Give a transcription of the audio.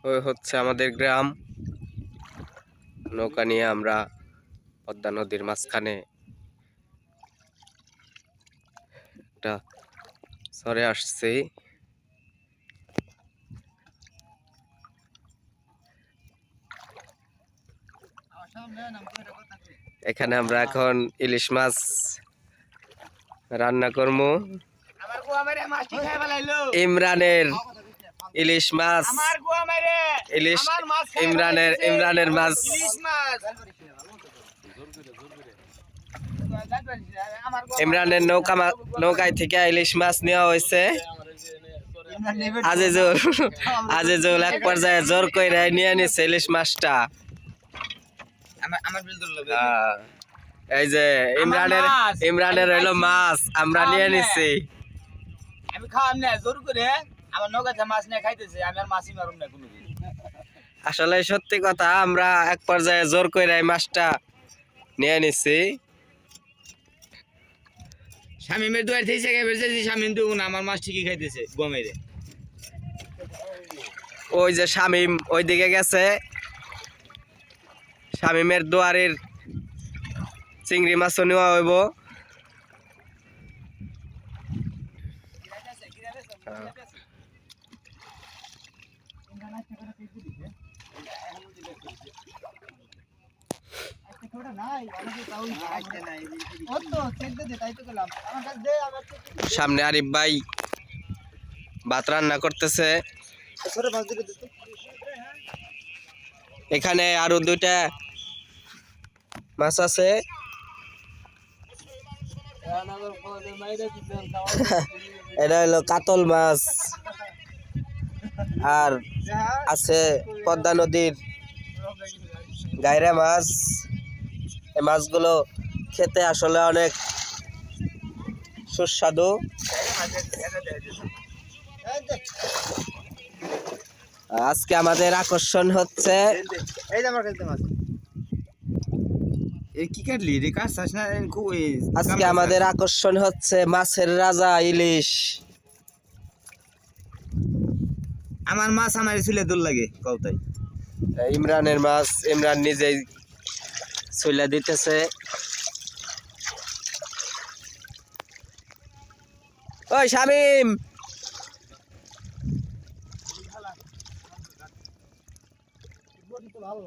ওই হচ্ছে আমাদের গ্রাম। নৌকা নিয়ে আমরা পদ্মা নদীর মাঝখানে একটা চরে আসছি। এখানে আমরা এখন ইলিশ মাছ রান্না করবো। ইমরানের ইলিশ মাছ, ইমরানের মাছ। ইমরানের নৌকায় থেকে ইলিশ মাছ নেওয়া হয়েছে। আজিজুল এক পর্যায়ে জোর করে নিয়ে নিচ্ছে ইলিশ মাছটা। এই যে ইমরানের হইলো মাছ, আমরা নিয়ে নিচ্ছি। আমি খাওয়াম না জোর করে, আমার নৌকাতে মাছ নিয়ে খাইতেছে, আমি আর মাছই মারুম না কোনোদিন। আসলে সত্যি কথা, আমরা এক পর্যায়ে জোর করে এই মাছটা নিয়ে নিচ্ছি। শামিমের দুয়ার থেকে বেরোতেছি, শামিম দেবো না, আমার মাছ ঠিকই খাইতেছে গমেরে। ওই যে শামিম ওই দিকে গেছে, শামিমের দুয়ারের চিংড়ি মাছও নেওয়া হইব। সামনে আরিফ ভাই ভাত রান্না করতেছে। এখানে আরো দুইটা মাছ আছে। এটা হলো কাতল মাছ, আর আছে পদ্মা নদীর গায়রা মাছ। এই মাছগুলো খেতে আসলে অনেক সুস্বাদু। আজকে আমাদের আকর্ষণ হচ্ছে আজকে আমাদের আকর্ষণ হচ্ছে মাছের রাজা ইলিশ। আমার মাছ আমার চুলে দূর লাগে কৌতাই। ইমরানের মাছ ইমরান নিজেই চুলে দিতেছে। ওই শামিম, ভালো